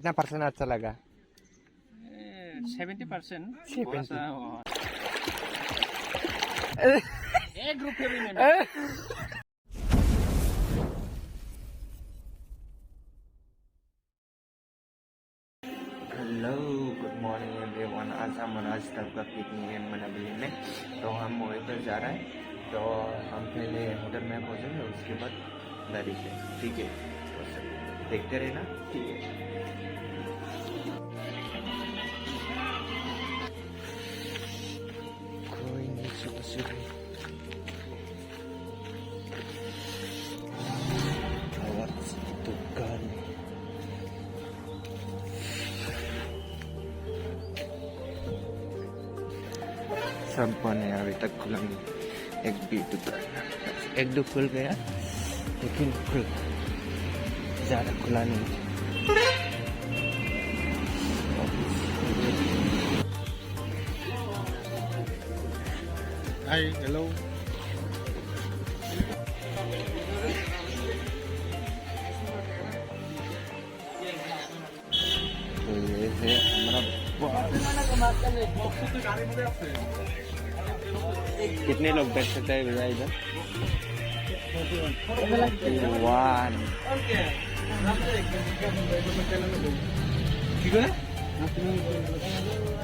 कितना परसेंट अच्छा लगा? 70%। 70। एक ग्रुप के भी नहीं। Hello, good morning everyone. आज हम राजस्थान का पिकनिक है मनाली में, तो हम वहीं पर जा रहे हैं। तो हम पहले होटल में पहुँचेंगे, उसके बाद गाड़ी से। ठीक है, तो देखते रहना। ठीक है। कोई नहीं, सुबह सुबह दुकान सब बंद है, अभी तक खुला नहीं। एक भी दुकान, एक दो खुल गया, लेकिन ज़्यादा खुला नहीं। हाय, हेलो। तो ये है हमारा कितने लोग बैठ सकते हैं भैया इधर?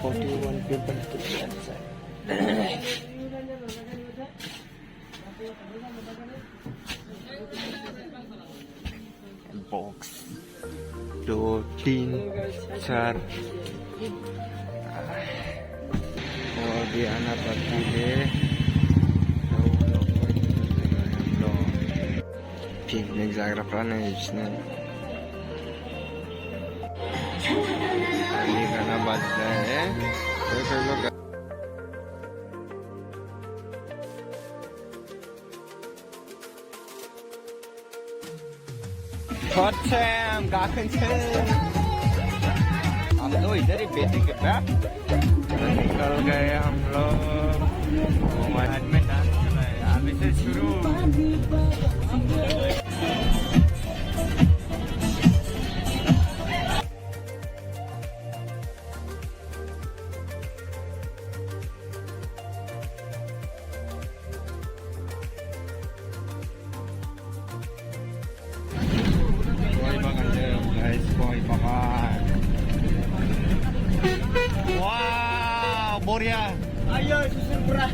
41 people to be inside. Box 2 3 4 और भी आना बाकी है। पिकनिक जाग्राफ्रा नै बिसोरनो ये गाना बज रहा है। हम तो इधर ही बैठेंगे। निकल गए हम लोग। आज में डांस कर रहे हैं, अभी से शुरू। Wow, Boria. Ayo, susun murah.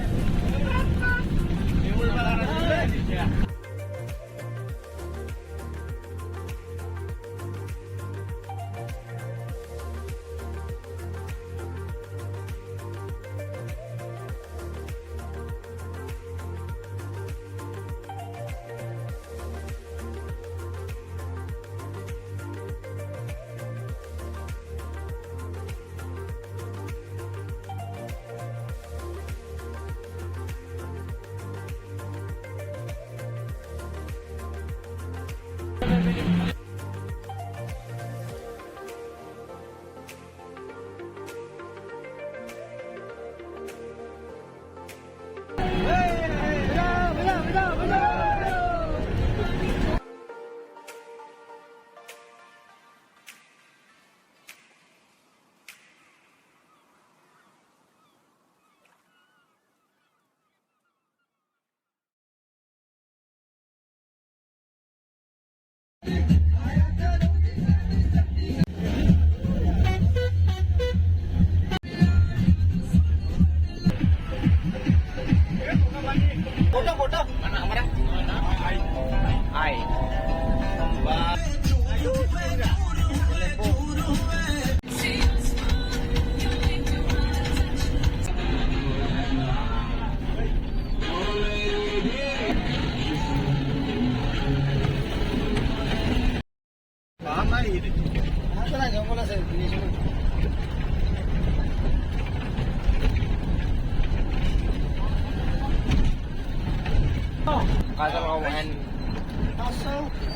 Kasarong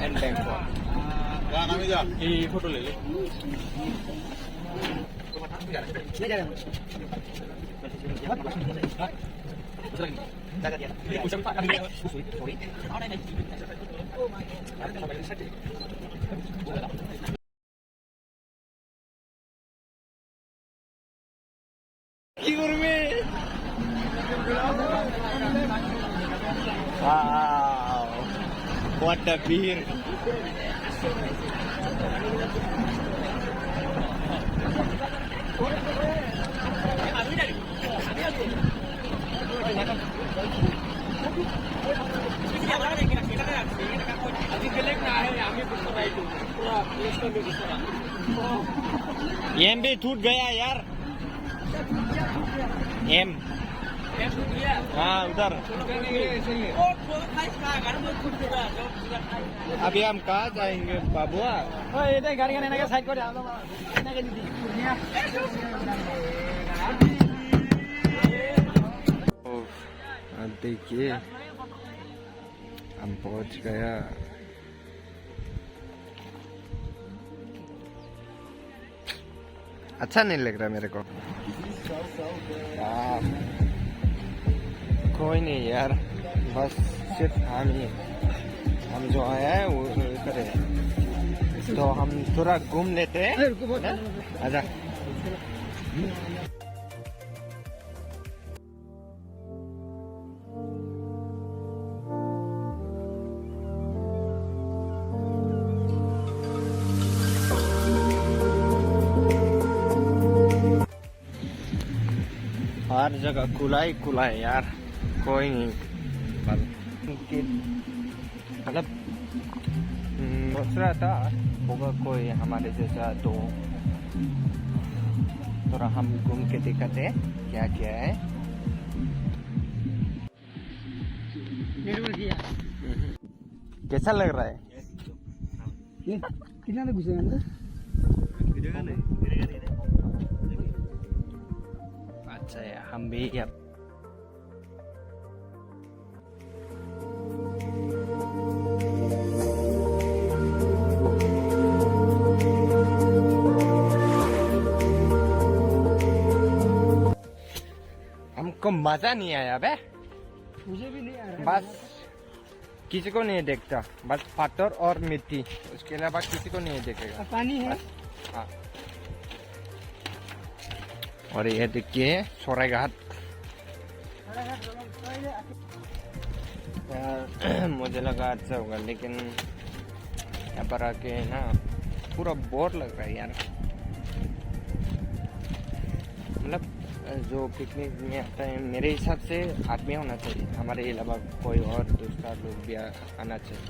and Bangkok. ये फोटो ले ले। Wow, what a beer! एम भी टूट गया यार। एम हाँ उधर। अभी हम कहाँ जाएंगे बाबुआ? अब देखिए हम पहुंच गया। अच्छा नहीं लग रहा मेरे को। कोई नहीं यार, बस सिर्फ हम जो आया है वो इधर है, तो हम थोड़ा घूम लेते हैं। आजा। हर जगह खुला ही है यार, कोई नहीं। मतलब सोच रहा था होगा कोई हमारे जैसा, तो थोड़ा हम घूम के दिखाते हैं क्या क्या है। कैसा लग रहा है? कितना घुसे अंदर? अच्छा है, हम भी अब हमको मजा नहीं आया बे। मुझे भी नहीं आ रहा। बस किसी को नहीं देखता, बस पत्थर और मिट्टी, उसके अलावा किसी को नहीं देखेगा। पानी है। हाँ। और ये देखिए सोराई घाट। यार मुझे लगा अच्छा होगा, लेकिन यहाँ पर आके ना पूरा बोर लग रहा है यार। मतलब जो पिकनिक में आता है, मेरे हिसाब से आदमी होना चाहिए, हमारे अलावा कोई और दूसरा लोग भी आना चाहिए,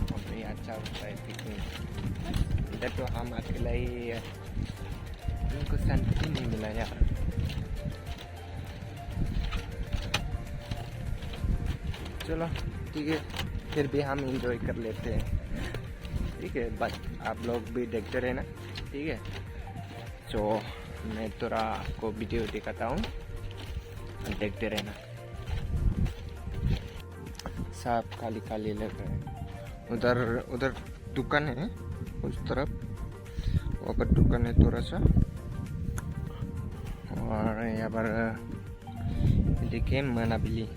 और तो ये अच्छा होता है पिकनिक। इधर तो हम अकेला ही, उनको शांति नहीं मिला यार। चलो ठीक है, फिर भी हम एंजॉय कर लेते हैं, ठीक है। बस आप लोग भी देखते रहना, ठीक है। तो मैं थोड़ा आपको वीडियो दिखाता हूँ, देखते रहना। सब खाली खाली लग रहा है। उधर दुकान है, उस तरफ वहाँ पर दुकान है थोड़ा सा। और यहाँ पर देखिए मनाबिली,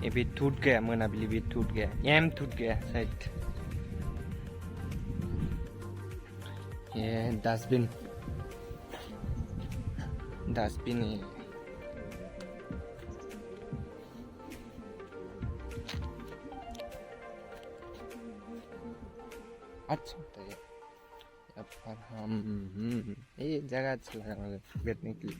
ये भी टूट गया, मनाबिली भी टूट गया, एम टूट गया शायद। ये डस्टबिन है। अच्छा होता है यहाँ पर। हम ये जगह अच्छा लगा मुझे बैठने के लिए।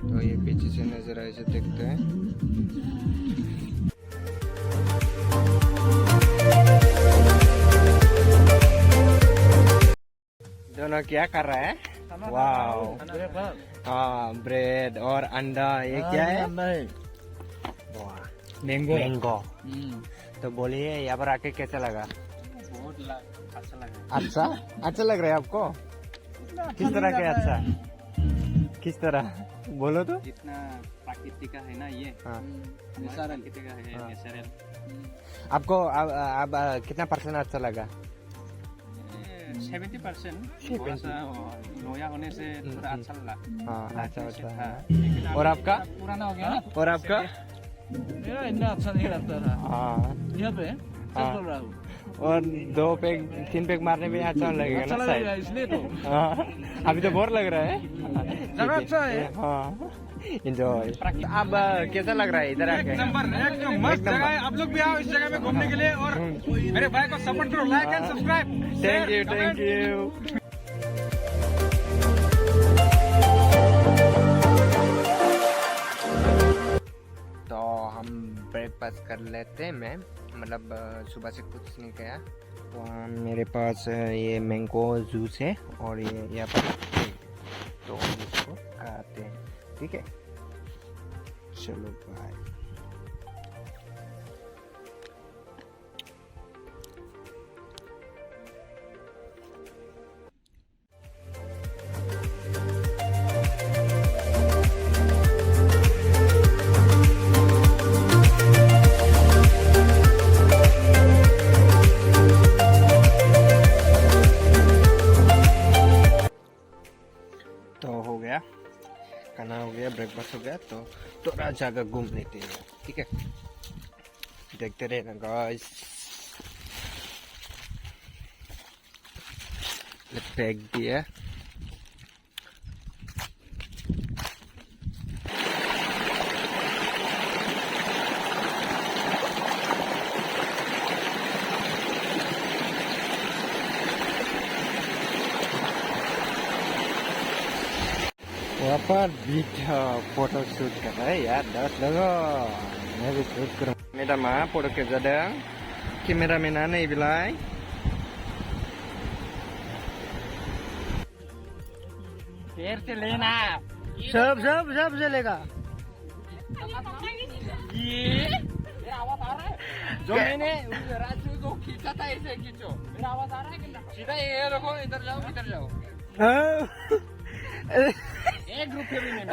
तो ये पीछे से नजर ऐसे देखते हैं। दोनों क्या कर रहा है? वाओ, हाँ ब्रेड और अंडा। ये क्या है? मैंगो। तो बोलिए यहाँ पर आके कैसा लगा? बहुत अच्छा लगा। अच्छा लग रहा है आपको? किस तरह के अच्छा? किस तरह बोलो तो? जितना प्राकृतिक का है ना ये, हाँ। प्राकृतिक का है, हाँ। नेचुरल। आपको अब कितना % अच्छा लगा? 70% थोड़ा सा नोया होने से थोड़ा अच्छा लगा। हाँ अच्छा होता है। लेकिन और अभी आपका? पुराना हो गया ना। और आपका? मेरा इतना अच्छा नहीं लगता था हाँ यहाँ पे हाँ। बोल रहा हूँ और 2 पैक 3 पैक मारने में अच्छा लगेगा अच्छा ना लगेगा शायद। इसलिए तो हाँ अभी तो बोर लग रहा है। जगह अच्छा है। हाँ एंजॉय। अब कैसा लग रहा है इधर आके? एकदम मस्त जगह है। आप लोग भी आओ इस जगह में घूमने के लिए और मेरे भाई को सपोर्ट करो, like and subscribe. Thank you. तो हम ब्रेकफास्ट कर लेते हैं। मैं मतलब सुबह से कुछ नहीं किया। तो मेरे पास ये मैंगो जूस है और ये यहाँ पर तो हम इसको खाते हैं। ठीक है चलो बाय। तो हो गया खाना हो गया ब्रेकफास्ट हो गया तो थोड़ा जगह घूम लेते हैं। ठीक है देखते रहना गाइस। फेंक दिया वहाँ पर वीडियो फोटो शूट कर रहा है यार। 10 लोगों मैं भी शूट करूँ। मेरा माँ फोटो के ज़्यादा कैमरा में ना नहीं बिलाए। देर से लेना। सब चलेगा। मेरा आवाज आ रहा है? जो मैंने राजू को खींचा था ऐसे खींचो। मेरा आवाज आ रहा है कि ना? सीधा ये देखो, इधर जाओ इधर जाओ। एक ग्रुप के भी नहीं।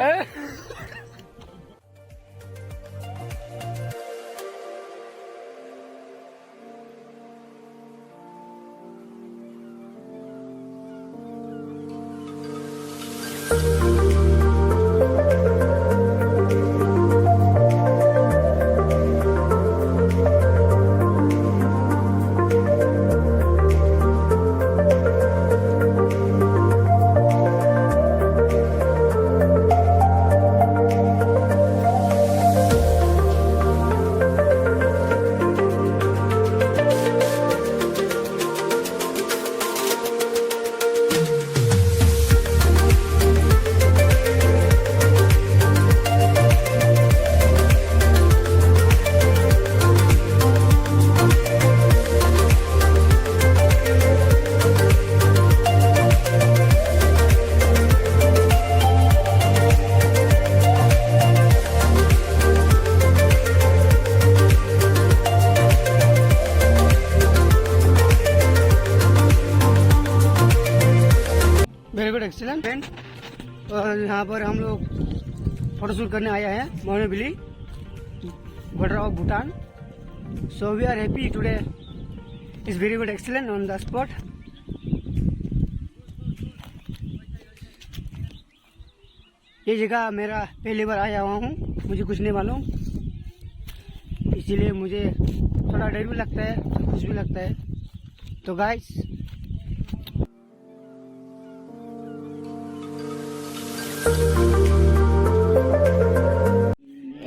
Very good excellent friend. और यहाँ पर हम लोग फोटोशूट करने आया है Mohanbili border of Bhutan. So we are happy today is very good excellent on the spot. ये जगह मेरा पहली बार आया हुआ हूँ, मुझे कुछ नहीं मालूम, इसीलिए मुझे थोड़ा डर भी लगता है, कुछ भी लगता है। तो गाइस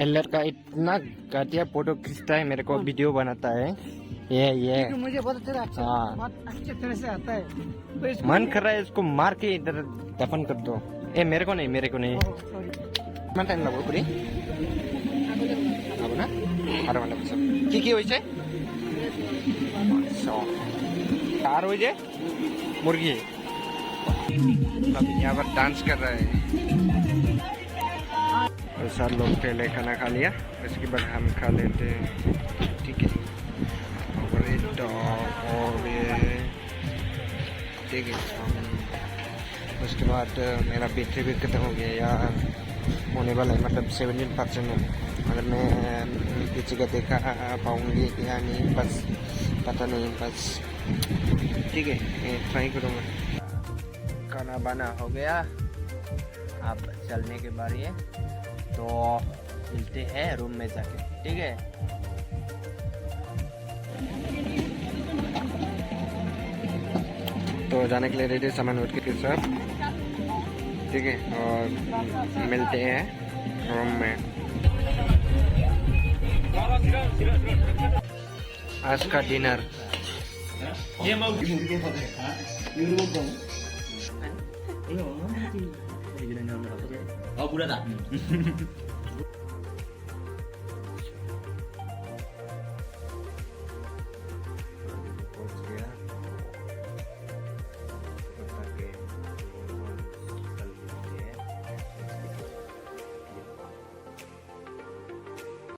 एलर का इतना घटिया फोटो खींचता है, मेरे को वीडियो बनाता है। ये क्योंकि मुझे बहुत अच्छा अच्छा हाँ। बहुत अच्छे तरह से आता है। तो इसको मन कर रहा है इसको मार के इधर दफन कर दो। ए मेरे को नहीं सॉरी कितना टाइम लगो पूरी अब ना 12 घंटा सब की होइছে 4 बजे मुर्गी अभी यहाँ पर डांस कर रहा है। और सर लोग पहले खाना खा लिया, उसके बाद हम खा लेते हैं। ठीक है और ये ठीक है। उसके बाद मेरा बैटरी भी खत्म हो गया या होने वाला है, मतलब 17% है। अगर मैं पीछे का देखा पाऊंगी या नहीं बस पता नहीं, बस ठीक है, ट्राई करूँगा। खाना बना हो गया, अब चलने के बारी है, तो मिलते हैं रूम में जाके, ठीक है। तो जाने के लिए रेडी सामान उठ के सब, ठीक है, और मिलते हैं रूम में। आज का डिनर Oh, bulan tak?